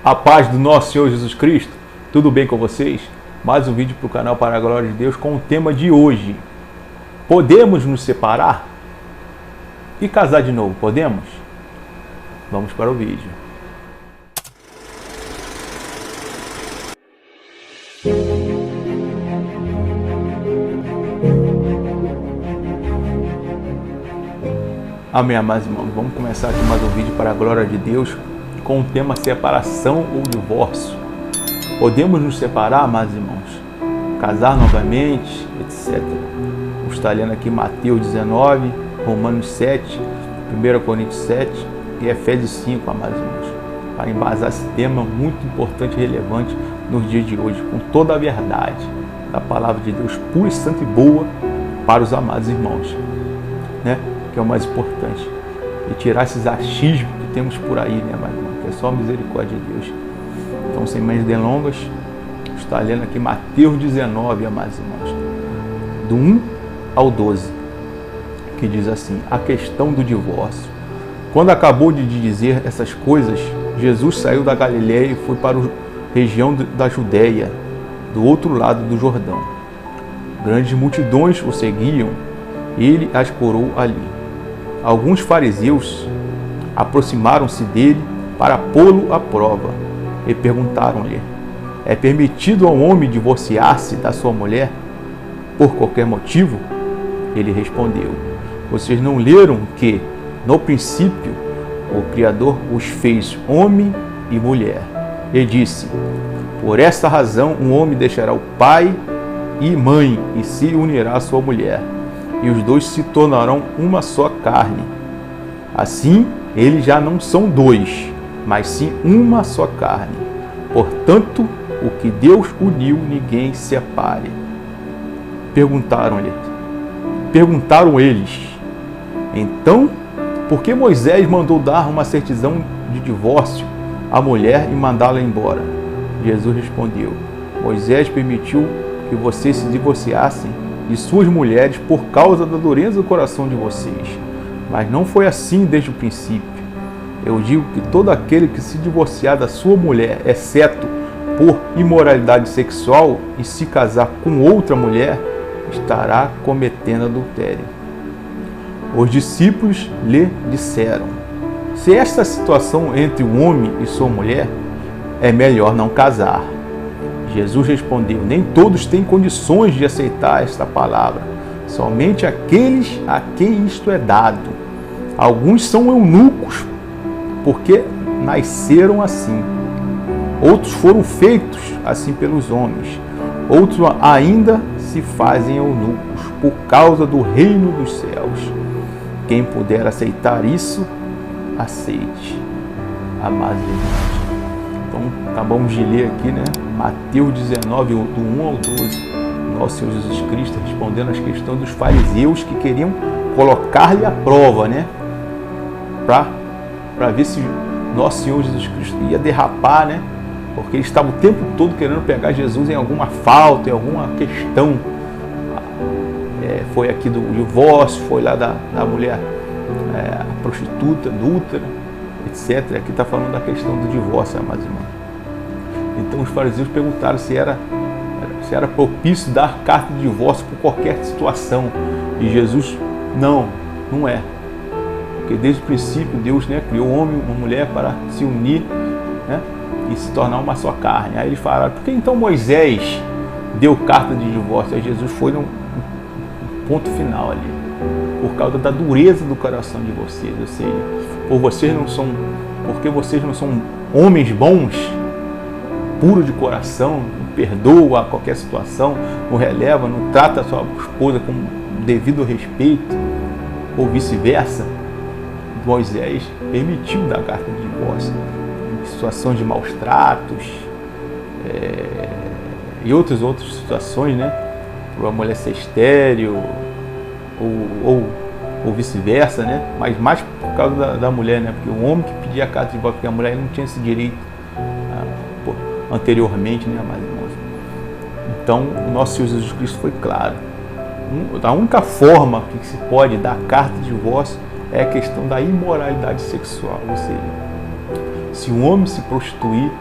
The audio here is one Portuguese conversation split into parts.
A paz do nosso Senhor Jesus Cristo, tudo bem com vocês? Mais um vídeo para o canal Para a Glória de Deus com o tema de hoje. Podemos nos separar e casar de novo, podemos? Vamos para o vídeo. Amém, amados irmãos. Vamos começar aqui mais um vídeo para a glória de Deus com o tema separação ou divórcio. Podemos nos separar, amados irmãos? Casar novamente, etc. Vamos estar lendo aqui Mateus 19, Romanos 7, 1 Coríntios 7 e Efésios 5, amados irmãos, para embasar esse tema muito importante e relevante nos dias de hoje, com toda a verdade da palavra de Deus pura, santa e boa para os amados irmãos, né? Que é o mais importante, e tirar esses achismos que temos por aí, né, amados irmãos, que é só a misericórdia de Deus. Então, sem mais delongas, está lendo aqui Mateus 19, amados irmãos, do 1 ao 12, que diz assim: a questão do divórcio. Quando acabou de dizer essas coisas, Jesus saiu da Galileia e foi para a região da Judéia, do outro lado do Jordão. Grandes multidões o seguiam, e ele as curou ali. Alguns fariseus aproximaram-se dele para pô-lo à prova e perguntaram-lhe: é permitido ao homem divorciar-se da sua mulher por qualquer motivo? Ele respondeu: vocês não leram que, no princípio, o Criador os fez homem e mulher? E disse: por esta razão um homem deixará o pai e mãe e se unirá à sua mulher, e os dois se tornarão uma só carne. Assim, eles já não são dois, mas sim uma só carne. Portanto, o que Deus uniu, ninguém separe. Perguntaram eles: então, por que Moisés mandou dar uma certidão de divórcio à mulher e mandá-la embora? Jesus respondeu: Moisés permitiu que vocês se divorciassem de suas mulheres por causa da dureza do coração de vocês. Mas não foi assim desde o princípio. Eu digo que todo aquele que se divorciar da sua mulher, exceto por imoralidade sexual, e se casar com outra mulher, estará cometendo adultério. Os discípulos lhe disseram: se esta situação entre o homem e sua mulher, é melhor não casar. Jesus respondeu: nem todos têm condições de aceitar esta palavra, somente aqueles a quem isto é dado. Alguns são eunucos, porque nasceram assim. Outros foram feitos assim pelos homens. Outros ainda se fazem eunucos por causa do reino dos céus. Quem puder aceitar isso, aceite. Amados irmãos. Então, acabamos de ler aqui, né? Mateus 19, do 1 ao 12. Nosso Senhor Jesus Cristo respondendo às questões dos fariseus que queriam colocar-lhe à prova, né? Para ver se nosso Senhor Jesus Cristo ia derrapar, né? Porque ele estava o tempo todo querendo pegar Jesus em alguma falta, em alguma questão. Foi aqui do divórcio, foi lá da mulher prostituta, adúltera, etc. Aqui está falando da questão do divórcio, amados irmãos. Então os fariseus perguntaram se era propício dar carta de divórcio por qualquer situação. E Jesus: não é. Porque desde o princípio Deus, né, criou o homem e uma mulher para se unir, né, e se tornar uma só carne. Aí eles falaram: por que então Moisés deu carta de divórcio? Aí Jesus foi no ponto final ali: por causa da dureza do coração de vocês, ou seja, porque vocês não são homens bons, puros de coração, não perdoam a qualquer situação, não releva, não trata a sua esposa com devido respeito, ou vice-versa. Moisés permitiu dar carta de divórcio em situações de maus tratos e outras situações, né? Por uma mulher ser estéril ou vice-versa, né? Mas mais por causa da mulher, né? Porque o homem que pedia a carta de divórcio, porque a mulher não tinha esse direito anteriormente, né, amados irmãos? Então, o nosso Senhor Jesus Cristo foi claro. A única forma que se pode dar carta de divórcio é a questão da imoralidade sexual, ou seja, se um homem se prostituir,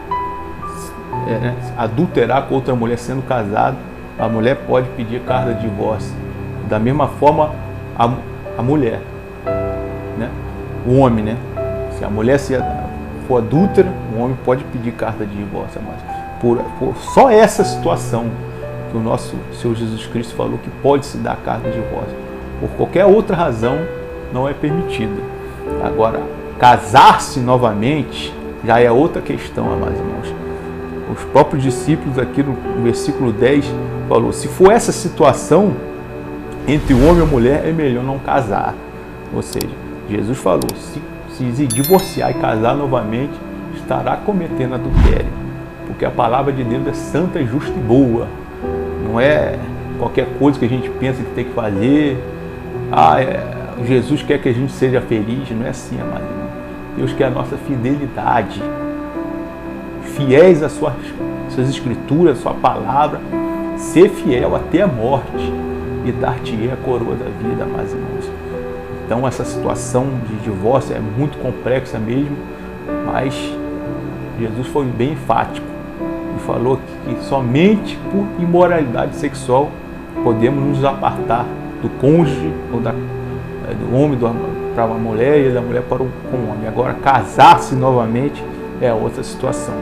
adulterar com outra mulher sendo casado, a mulher pode pedir carta de divórcio. Da mesma forma, a mulher, né? O homem, né? Se a mulher for adúltera, o homem pode pedir carta de divórcio. Mas por só essa situação que o nosso Senhor Jesus Cristo falou que pode se dar carta de divórcio. Por qualquer outra razão, não é permitida. Agora, casar-se novamente já é outra questão, amados irmãos. Os próprios discípulos aqui no versículo 10 falou, se for essa situação entre o homem e a mulher, é melhor não casar. Ou seja, Jesus falou, se divorciar e casar novamente, estará cometendo adultério. Porque a palavra de Deus é santa, justa e boa. Não é qualquer coisa que a gente pensa que tem que fazer. Jesus quer que a gente seja feliz. Não é assim, amado irmão. Deus quer a nossa fidelidade. Fiéis às suas escrituras, à sua palavra. Ser fiel até a morte. E dar-te-ei a coroa da vida, amados irmãos. Então essa situação de divórcio é muito complexa mesmo. Mas Jesus foi bem enfático. E falou que somente por imoralidade sexual podemos nos apartar do cônjuge ou do homem para uma mulher e da mulher para o homem. Agora, casar-se novamente é outra situação.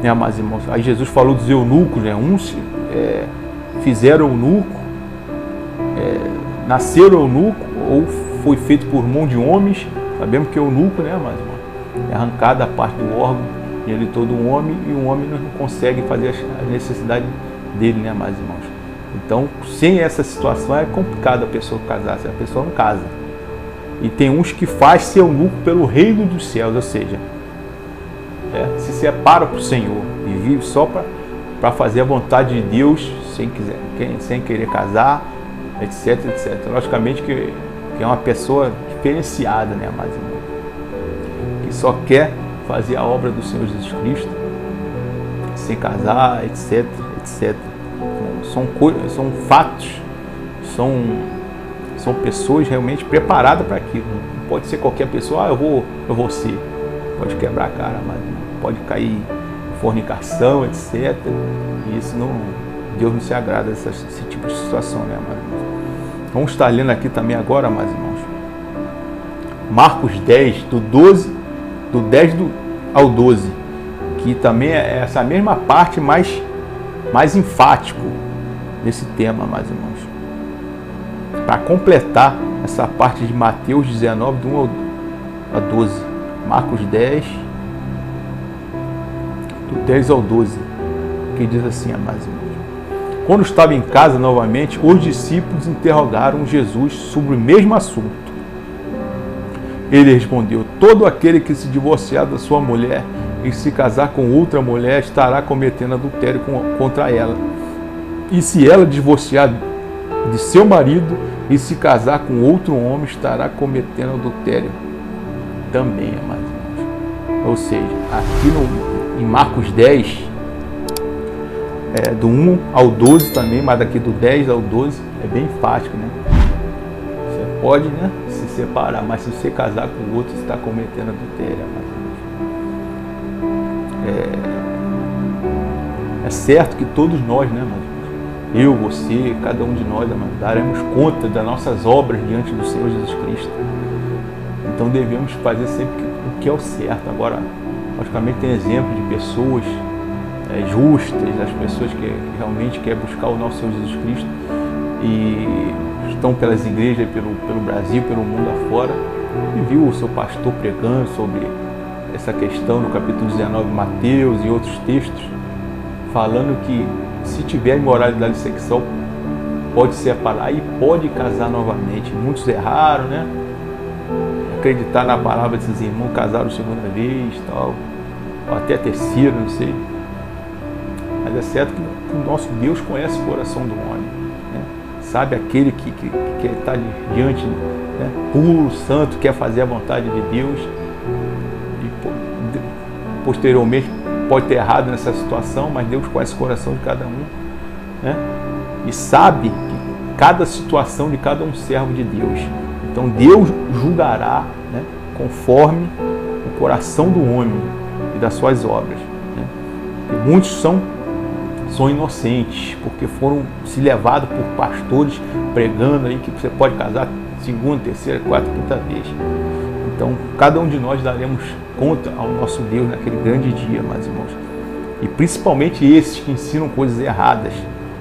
Né, amados irmãos? Aí Jesus falou dos eunucos, né? Uns fizeram eunuco, nasceram eunuco, ou foi feito por mão de homens. Sabemos que eunuco, né, amados irmãos? É arrancada a parte do órgão de todo um homem, e o homem não consegue fazer a necessidade dele, né, amados irmãos? Então, sem essa situação, é complicado a pessoa casar, se a pessoa não casa. E tem uns que faz ser eunuco pelo reino dos céus, ou seja, se separa para o Senhor e vive só para fazer a vontade de Deus, sem querer casar, etc, etc. Logicamente que é uma pessoa diferenciada, né, amados irmãos? Que só quer fazer a obra do Senhor Jesus Cristo, sem casar, etc, etc. São fatos, são pessoas realmente preparadas para aquilo. Não pode ser qualquer pessoa, eu vou ser. Pode quebrar a cara, mas pode cair em fornicação, etc. E isso Deus não se agrada desse tipo de situação, né, amados irmãos? Vamos estar lendo aqui também agora, amados irmãos, Marcos 10, do 10 ao 12, que também é essa mesma parte mais enfático nesse tema, amados irmãos. Para completar essa parte de Mateus 19, do 1 a 12. Marcos 10, do 10 ao 12, que diz assim, amados irmãos. Quando estava em casa novamente, os discípulos interrogaram Jesus sobre o mesmo assunto. Ele respondeu, todo aquele que se divorciar da sua mulher e se casar com outra mulher estará cometendo adultério contra ela. E se ela divorciar de seu marido e se casar com outro homem, estará cometendo adultério também, amados irmãos. Ou seja, aqui em Marcos 10, do 1 ao 12 também, mas daqui do 10 ao 12 é bem enfático, né? Você pode, né, se separar, mas se você casar com o outro, você está cometendo adultério, amados irmãos. É certo que todos nós, né, amados irmãos? Eu, você, cada um de nós, daremos conta das nossas obras diante do Senhor Jesus Cristo. Então devemos fazer sempre o que é o certo. Agora, logicamente tem exemplo de pessoas justas, as pessoas que realmente querem buscar o nosso Senhor Jesus Cristo e estão pelas igrejas, pelo Brasil, pelo mundo afora, e viu o seu pastor pregando sobre essa questão no capítulo 19 de Mateus e outros textos, falando que se tiver imoralidade sexual pode separar e pode casar novamente. Muitos erraram, né? Acreditar na palavra desses irmãos, casaram segunda vez, tal, ou até terceira, não sei. Mas é certo que o nosso Deus conhece o coração do homem, né? Sabe aquele que está diante, né, puro, santo, quer fazer a vontade de Deus, e posteriormente pode ter errado nessa situação, mas Deus conhece o coração de cada um, né? E sabe que cada situação de cada um servo de Deus. Então Deus julgará, né, conforme o coração do homem e das suas obras, né? E muitos são inocentes, porque foram se levados por pastores pregando aí que você pode casar segunda, terceira, quarta, quinta vez. Então, cada um de nós daremos conta ao nosso Deus naquele grande dia, meus irmãos. E principalmente esses que ensinam coisas erradas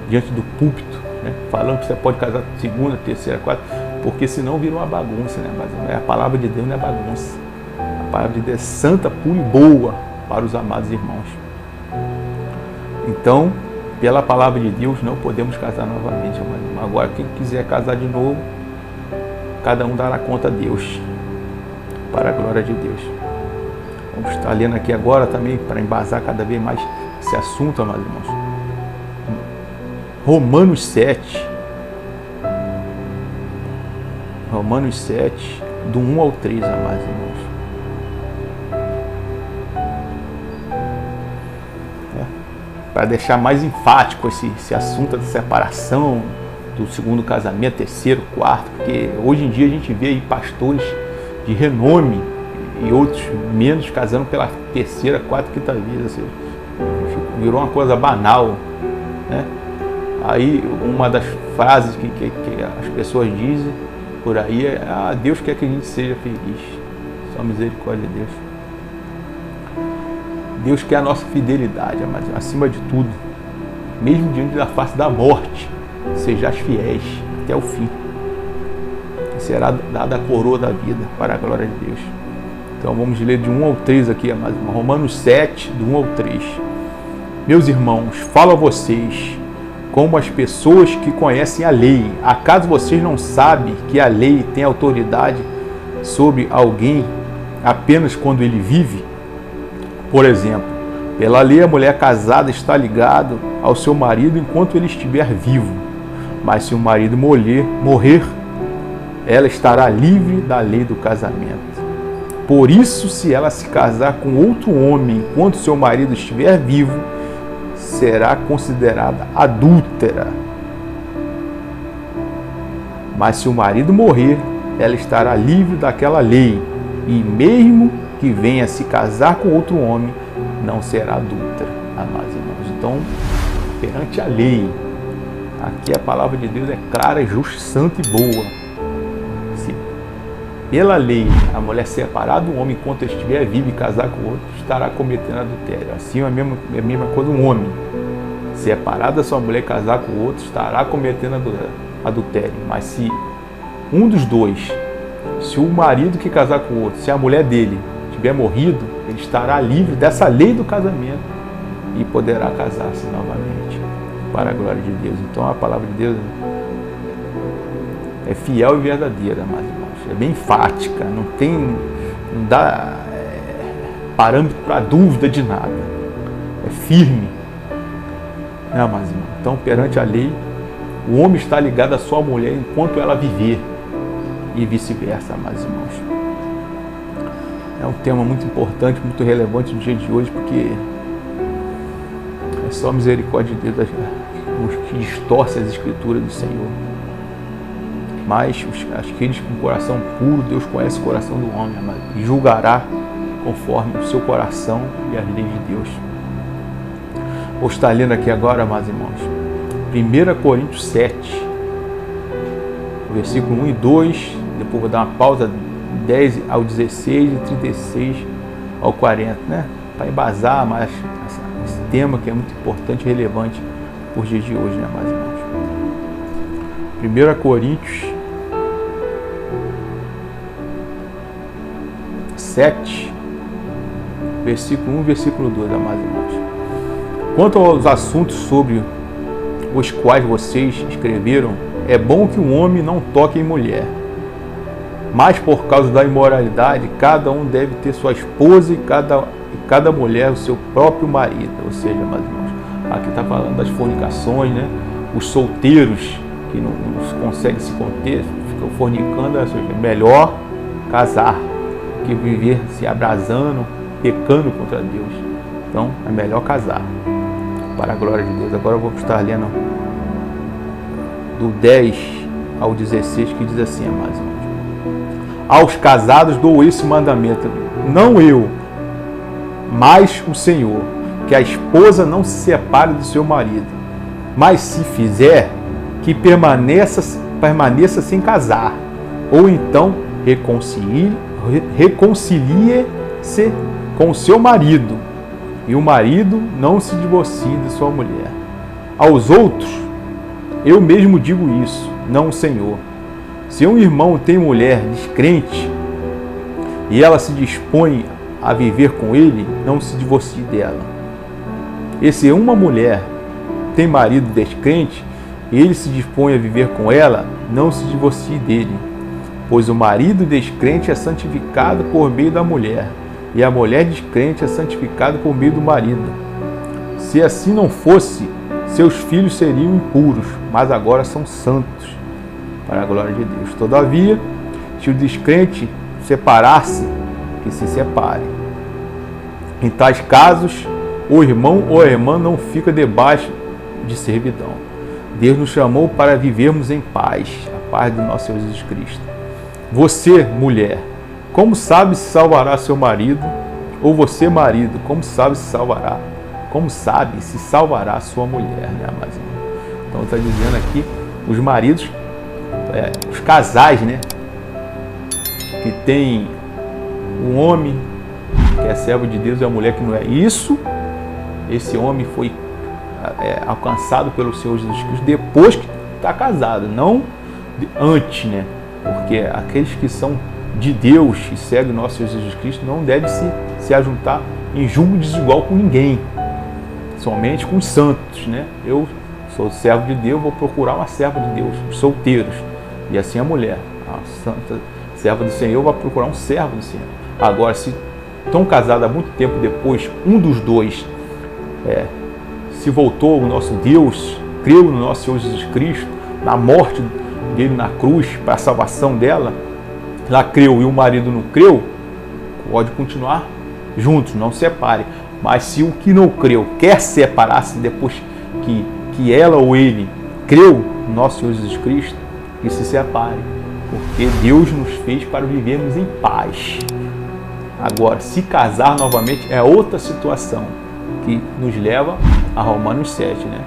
diante do púlpito, né? Falando que você pode casar segunda, terceira, quarta, porque senão vira uma bagunça, né? Mas a palavra de Deus não é bagunça. A palavra de Deus é santa, pura e boa para os amados irmãos. Então, pela palavra de Deus, não podemos casar novamente, amados irmãos. Agora, quem quiser casar de novo, cada um dará conta a Deus, para a glória de Deus. Vamos estar lendo aqui agora também, para embasar cada vez mais esse assunto, amados irmãos. Romanos 7. Romanos 7, do 1 ao 3, amados irmãos. Para deixar mais enfático esse assunto da separação, do segundo casamento, terceiro, quarto, porque hoje em dia a gente vê aí pastores de renome e outros menos casando pela terceira, quarta, quinta vez, assim, virou uma coisa banal, né? Aí uma das frases que as pessoas dizem por aí é: Deus quer que a gente seja feliz, só misericórdia de Deus. Deus quer a nossa fidelidade, mas acima de tudo, mesmo diante da face da morte, sejais fiéis até o fim. Será dada a coroa da vida para a glória de Deus. Então vamos ler de 1 ao 3 aqui, amados. Romanos 7, do 1 ao 3. Meus irmãos, falo a vocês como as pessoas que conhecem a lei. Acaso vocês não sabem que a lei tem autoridade sobre alguém apenas quando ele vive? Por exemplo, pela lei a mulher casada está ligada ao seu marido enquanto ele estiver vivo. Mas se o marido morrer, ela estará livre da lei do casamento. Por isso, se ela se casar com outro homem enquanto seu marido estiver vivo, será considerada adúltera. Mas se o marido morrer, ela estará livre daquela lei, e mesmo que venha se casar com outro homem, não será adúltera, amados irmãos. Então, perante a lei, aqui a palavra de Deus é clara, justa, santa e boa. Se pela lei a mulher separar do homem enquanto ele estiver vivo e casar com outro, estará cometendo adultério. Assim é a mesma coisa um homem separar da sua mulher e casar com outro, estará cometendo adultério. Mas se um dos dois, se o marido que casar com o outro, se a mulher dele tiver morrido, ele estará livre dessa lei do casamento e poderá casar-se novamente para a glória de Deus. Então a palavra de Deus é fiel e verdadeira, amados irmãos. É bem enfática, não dá parâmetro para dúvida de nada. É firme, né, amados irmãos? Então, perante a lei, o homem está ligado à sua mulher enquanto ela viver, e vice-versa, amados irmãos. É um tema muito importante, muito relevante no dia de hoje, porque é só a misericórdia de Deus que distorce as escrituras do Senhor. Mas aqueles com coração puro, Deus conhece o coração do homem, amado, e julgará conforme o seu coração e as leis de Deus. Vou estar lendo aqui agora, amados irmãos, 1 Coríntios 7, versículo 1 e 2, depois vou dar uma pausa, 10 ao 16 e 36 ao 40, né? Para embasar mais esse tema que é muito importante e relevante por dias de hoje, né, amados irmãos? 1 Coríntios 7, versículo 1 e versículo 2, amados irmãos. Quanto aos assuntos sobre os quais vocês escreveram, é bom que o homem não toque em mulher, mas por causa da imoralidade, cada um deve ter sua esposa e cada mulher o seu próprio marido. Ou seja, meus irmãos, aqui está falando das fornicações, né? Os solteiros que não conseguem se conter, ficam fornicando, ou seja, é melhor casar que viver se abrasando, pecando contra Deus. Então, é melhor casar, para a glória de Deus. Agora eu vou estar lendo do 10 ao 16, que diz assim, amados irmãos: aos casados dou esse mandamento, não eu, mas o Senhor, que a esposa não se separe do seu marido, mas se fizer, que permaneça sem casar, ou então reconcilie-se com o seu marido, e o marido não se divorcie de sua mulher. Aos outros, eu mesmo digo isso, não o Senhor. Se um irmão tem mulher descrente e ela se dispõe a viver com ele, não se divorcie dela. E se uma mulher tem marido descrente e ele se dispõe a viver com ela, não se divorcie dele, pois o marido descrente é santificado por meio da mulher, e a mulher descrente é santificada por meio do marido. Se assim não fosse, seus filhos seriam impuros, mas agora são santos, para a glória de Deus. Todavia, se o descrente separar-se, que se separe. Em tais casos, o irmão ou a irmã não fica debaixo de servidão. Deus nos chamou para vivermos em paz, a paz do nosso Senhor Jesus Cristo. Você, mulher, como sabe se salvará seu marido? Ou você, marido, como sabe se salvará sua mulher, né, amados irmãos? Então está dizendo aqui, os maridos, os casais, né, que tem um homem que é servo de Deus e a mulher que não é. Esse homem foi alcançado pelo Senhor Jesus Cristo depois que está casado, não antes, né? Porque aqueles que são de Deus e seguem o nosso Senhor Jesus Cristo não devem se ajuntar em julgo desigual com ninguém, somente com os santos, né? Eu sou servo de Deus, vou procurar uma serva de Deus, os solteiros, e assim a mulher, a santa serva do Senhor, vai procurar um servo do Senhor. Agora, se estão casados há muito tempo depois, um dos dois se voltou ao nosso Deus, creu no nosso Senhor Jesus Cristo, na morte dele na cruz, para a salvação dela, ela creu e o marido não creu, pode continuar juntos, não separe. Mas se o que não creu quer separar-se depois que ela ou ele creu no nosso Senhor Jesus Cristo, que se separe, porque Deus nos fez para vivermos em paz. Agora, se casar novamente é outra situação, que nos leva a Romanos 7, né?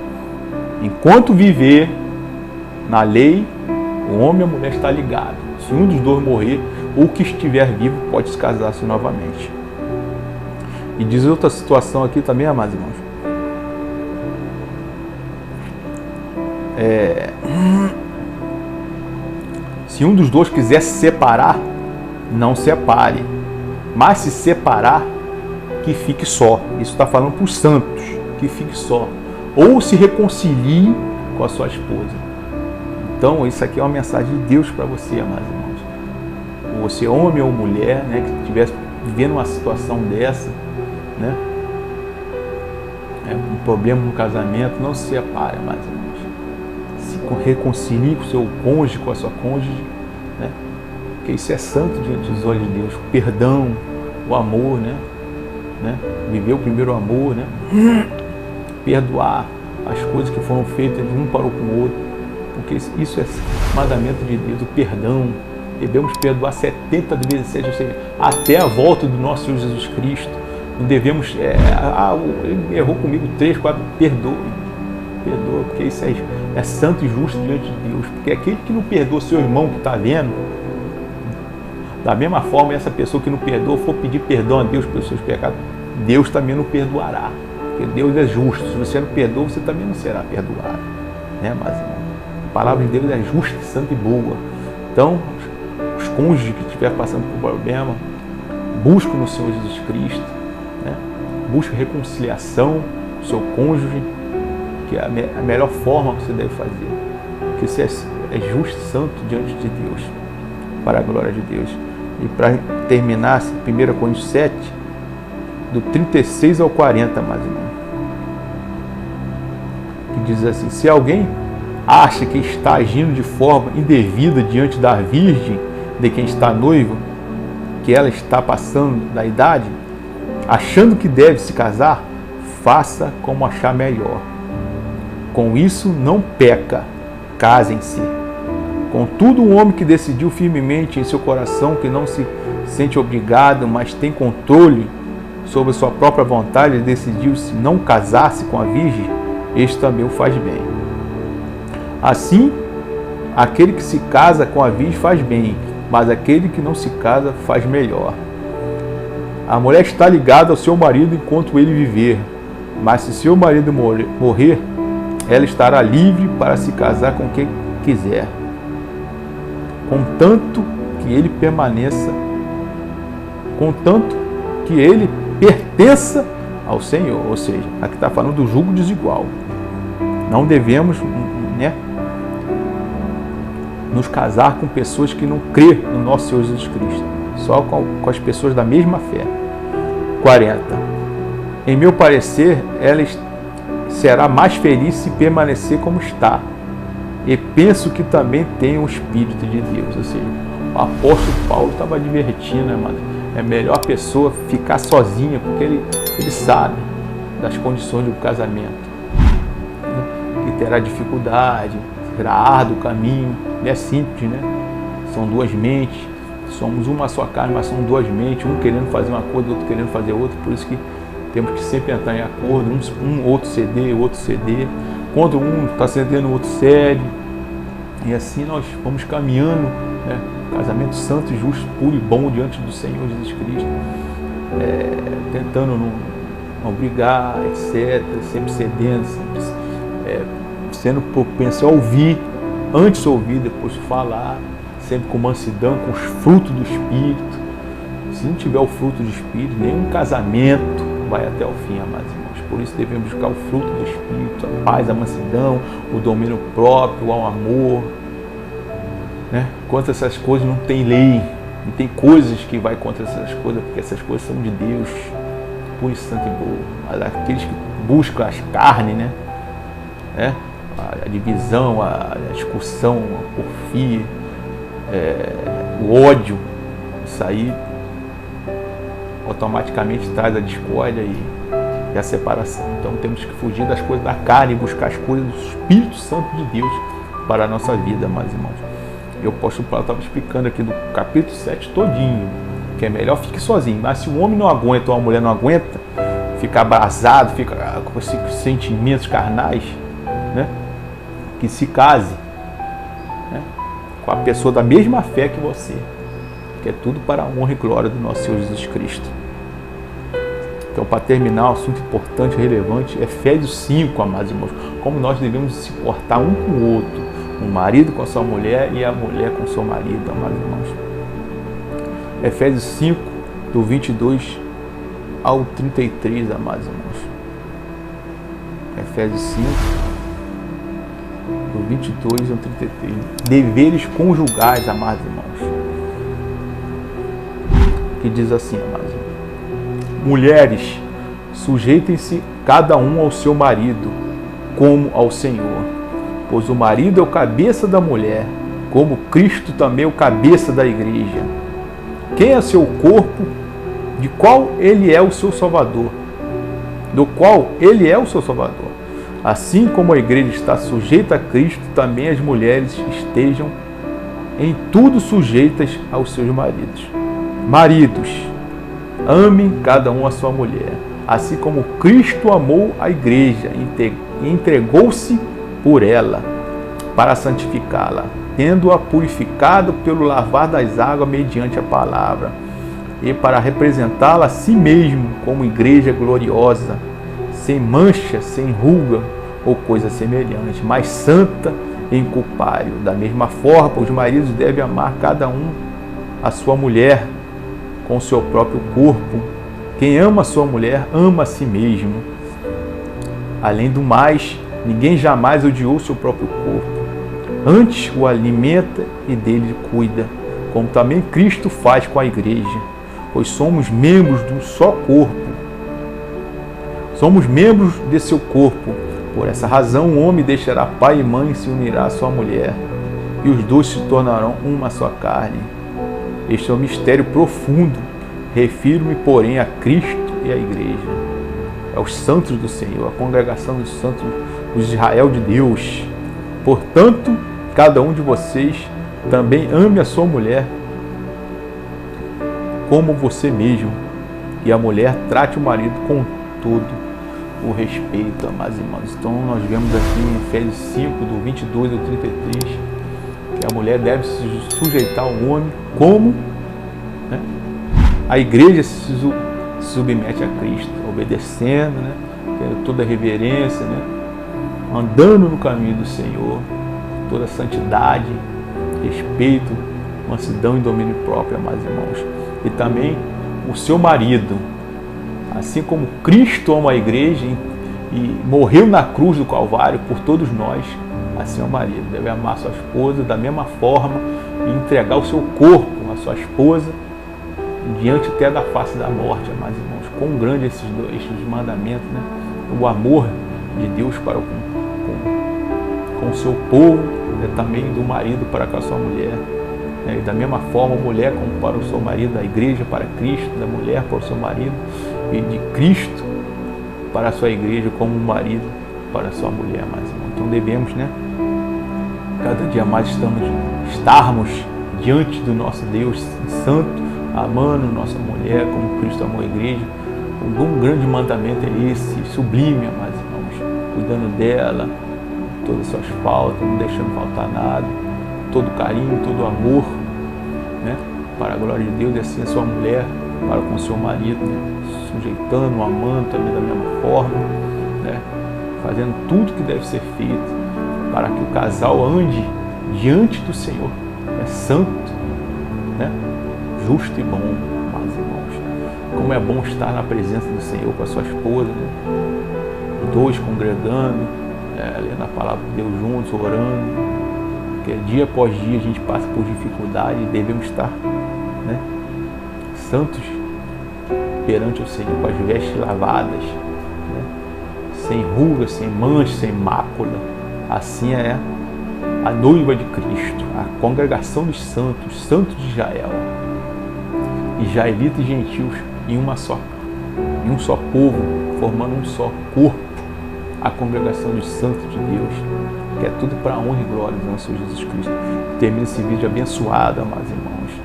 Enquanto viver na lei, o homem e a mulher está ligado. Se um dos dois morrer, o que estiver vivo pode se casar-se novamente. E diz outra situação aqui também, amados irmãos. Se um dos dois quiser se separar, não separe. Mas se separar, que fique só. Isso está falando para os santos, que fique só. Ou se reconcilie com a sua esposa. Então, isso aqui é uma mensagem de Deus para você, amados irmãos. Você, homem ou mulher, né, que estiver vivendo uma situação dessa, né, um problema no casamento, não se separe, amados irmãos. Se reconcilie com o seu cônjuge, com a sua cônjuge, né, porque isso é santo diante dos olhos de Deus. O perdão, o amor, né, viver o primeiro amor, né, perdoar as coisas que foram feitas de um para o outro, porque isso é mandamento de Deus, o perdão. Devemos perdoar 70 vezes 7, ou seja, até a volta do nosso Senhor Jesus Cristo. Não devemos, ele errou comigo 3, 4, perdoa, porque isso é santo e justo diante de Deus. Porque aquele que não perdoa seu irmão que está vendo, da mesma forma, essa pessoa que não perdoa, for pedir perdão a Deus pelos seus pecados, Deus também não perdoará, porque Deus é justo. Se você não perdoa, você também não será perdoado, né? Mas a palavra de Deus é justa, santa e boa. Então, os cônjuges que estiver passando por problema, busca no Senhor Jesus Cristo, né? Busca reconciliação com o seu cônjuge, que é a melhor forma que você deve fazer, porque você é justo e santo diante de Deus, para a glória de Deus. E para terminar, 1 Coríntios 7, do 36 ao 40, mais ou menos, que diz assim: se alguém acha que está agindo de forma indevida diante da virgem de quem está noivo, que ela está passando da idade, achando que deve se casar, faça como achar melhor. Com isso não peca, casem-se. Contudo, um homem que decidiu firmemente em seu coração que não se sente obrigado, mas tem controle sobre sua própria vontade, decidiu-se não casar-se com a virgem, este também o faz bem. Assim, aquele que se casa com a virgem faz bem, mas aquele que não se casa faz melhor. A mulher está ligada ao seu marido enquanto ele viver, mas se seu marido morrer, ela estará livre para se casar com quem quiser, contanto que ele pertença ao Senhor. Ou seja, aqui está falando do jugo desigual. Não devemos, nos casar com pessoas que não crê no nosso Senhor Jesus Cristo, só com as pessoas da mesma fé. 40. Em meu parecer, ela será mais feliz se permanecer como está, e penso que também tem o Espírito de Deus. Ou seja, o apóstolo Paulo estava advertindo, é melhor a pessoa ficar sozinha, porque ele sabe das condições do casamento, que terá dificuldade, será árduo o caminho, não é simples, São duas mentes, somos uma só carne, mas são duas mentes, um querendo fazer uma coisa, outro querendo fazer outra, por isso que temos que sempre entrar em acordo, um outro ceder, o outro ceder, quando um está cedendo, o outro cede, e assim nós vamos caminhando, casamento santo, justo, puro e bom diante do Senhor Jesus Cristo, tentando não brigar, etc., sempre cedendo, sempre sendo propenso a ouvir, antes ouvir, depois falar, sempre com mansidão, com os frutos do Espírito. Se não tiver o fruto do Espírito, nenhum casamento vai até o fim, amados irmãos. Por isso devemos buscar o fruto do Espírito, a paz, a mansidão, o domínio próprio, o amor. Contra essas coisas não tem lei, não tem coisas que vai contra essas coisas, porque essas coisas são de Deus, puro, santo e bom. Mas aqueles que buscam as carnes, a divisão, a discussão, a porfia, o ódio, isso aí automaticamente traz a discórdia e a separação. Então temos que fugir das coisas da carne e buscar as coisas do Espírito Santo de Deus para a nossa vida, meus irmãos. E o apóstolo Paulo estava explicando aqui no capítulo 7 todinho, que é melhor fique sozinho. Mas se o homem não aguenta ou a mulher não aguenta, fica abrasado, fica com esses sentimentos carnais, que se case com a pessoa da mesma fé que você, que é tudo para a honra e glória do nosso Senhor Jesus Cristo. Então, para terminar, um assunto importante e relevante, Efésios 5, amados irmãos, como nós devemos se portar um com o outro, o marido com a sua mulher e a mulher com o seu marido, amados irmãos. Efésios 5, do 22 ao 33, amados irmãos. Efésios 5, do 22 ao 33. Deveres conjugais, amados irmãos. Que diz assim, amados irmãos. Mulheres, sujeitem-se cada um ao seu marido, como ao Senhor. Pois o marido é o cabeça da mulher, como Cristo também é o cabeça da igreja. Quem é seu corpo, de qual ele é o seu Salvador, do qual ele é o seu Salvador. Assim como a igreja está sujeita a Cristo, também as mulheres estejam em tudo sujeitas aos seus maridos. Maridos, amem cada um a sua mulher, assim como Cristo amou a igreja e entregou-se por ela, para santificá-la, tendo-a purificado pelo lavar das águas mediante a palavra, e para representá-la a si mesmo como igreja gloriosa, sem mancha, sem ruga ou coisa semelhante, mas santa e inculpável. Da mesma forma, os maridos devem amar cada um a sua mulher com o seu próprio corpo. Quem ama a sua mulher, ama a si mesmo. Além do mais, ninguém jamais odiou seu próprio corpo. Antes o alimenta e dele cuida, como também Cristo faz com a igreja, pois somos membros de um só corpo. Somos membros de seu corpo. Por essa razão, o homem deixará pai e mãe e se unirá à sua mulher, e os dois se tornarão uma só carne. Este é um mistério profundo. Refiro-me, porém, a Cristo e à igreja, aos santos do Senhor, a congregação dos santos de Israel de Deus. Portanto, cada um de vocês também ame a sua mulher como você mesmo, E a mulher trate o marido com todo o respeito, amados irmãos. Então nós vemos aqui em Efésios 5, do 22 ao 33, que a mulher deve se sujeitar ao homem como, né, a igreja se submete a Cristo, obedecendo, né, tendo toda a reverência, né, andando no caminho do Senhor, toda a santidade, respeito, mansidão e domínio próprio, amados irmãos. E também o seu marido, assim como Cristo ama a igreja e morreu na cruz do Calvário por todos nós, assim é o marido deve amar sua esposa da mesma forma e entregar o seu corpo à sua esposa diante até da face da morte, amados irmãos. Quão grande esses mandamentos, né? O amor de Deus para com o seu povo, né? Também do marido para com a sua mulher, né? E da mesma forma a mulher como para o seu marido, da igreja para Cristo, da mulher para o seu marido e de Cristo para a sua igreja como um marido para a sua mulher, amados irmãos. Então devemos, né, cada dia mais estarmos diante do nosso Deus santo, amando nossa mulher como Cristo amou a igreja. Um grande mandamento é esse, sublime, amados irmãos, cuidando dela, todas as suas faltas, não deixando faltar nada, todo carinho, todo amor, né, para a glória de Deus. E assim a sua mulher para com o seu marido, né, sujeitando, amando também da mesma forma, né, fazendo tudo que deve ser feito para que o casal ande diante do Senhor, né, santo, né, justo e bom, amados irmãos. Como é bom estar na presença do Senhor com a sua esposa, né, os dois congregando, lendo a palavra de Deus juntos, orando, porque dia após dia a gente passa por dificuldade e devemos estar, né, santos perante o Senhor, com as vestes lavadas, né, sem rugas, sem manchas, sem mácula. Assim é a noiva de Cristo, a congregação dos santos, santos de Israel, israelitas e gentios em um só povo, formando um só corpo, a congregação dos santos de Deus, que é tudo para a honra e glória do nosso Jesus Cristo. Termina esse vídeo abençoado, amados irmãos.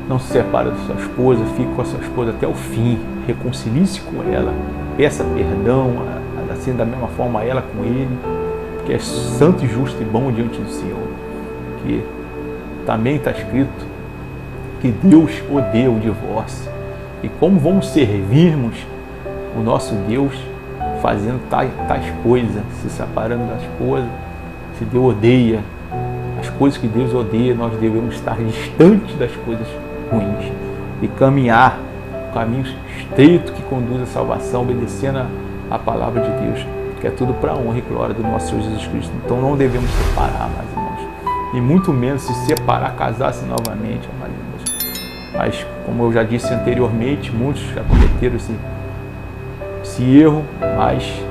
Não se separe da sua esposa, fique com a sua esposa até o fim, reconcilie-se com ela, peça perdão, assim da mesma forma ela com ele, que é santo, justo e bom diante do Senhor. Que também está escrito que Deus odeia o divórcio. E como vamos servirmos o nosso Deus fazendo tais coisas, se separando da esposa? Se Deus odeia as coisas que Deus odeia, nós devemos estar distantes das coisas ruins e caminhar o caminho estreito que conduz à salvação, obedecendo a palavra de Deus, que é tudo para a honra e glória do nosso Senhor Jesus Cristo. Então não devemos separar, amados irmãos, e muito menos se separar, casar-se novamente, amados irmãos. Mas, como eu já disse anteriormente, muitos já cometeram esse erro, mas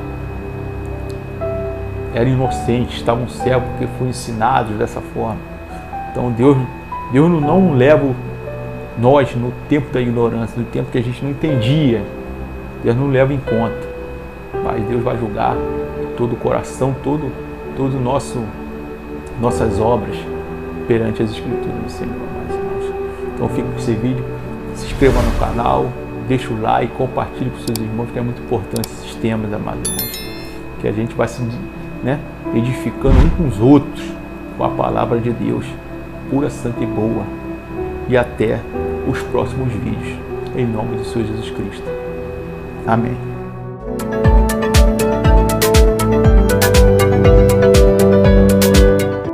eram inocentes, estavam cegos porque foram ensinados dessa forma. Então Deus não leva nós no tempo da ignorância, no tempo que a gente não entendia. Deus não leva em conta, mas Deus vai julgar todo o coração, todo nossas obras perante as Escrituras do Senhor, amados irmãos. Então fique com esse vídeo, se inscreva no canal, deixa o like, compartilhe com seus irmãos, que é muito importante esses temas, amados irmãos, que a gente vai se, né, edificando uns com os outros com a palavra de Deus, pura, santa e boa. E até os próximos vídeos, em nome do Senhor Jesus Cristo. Amém.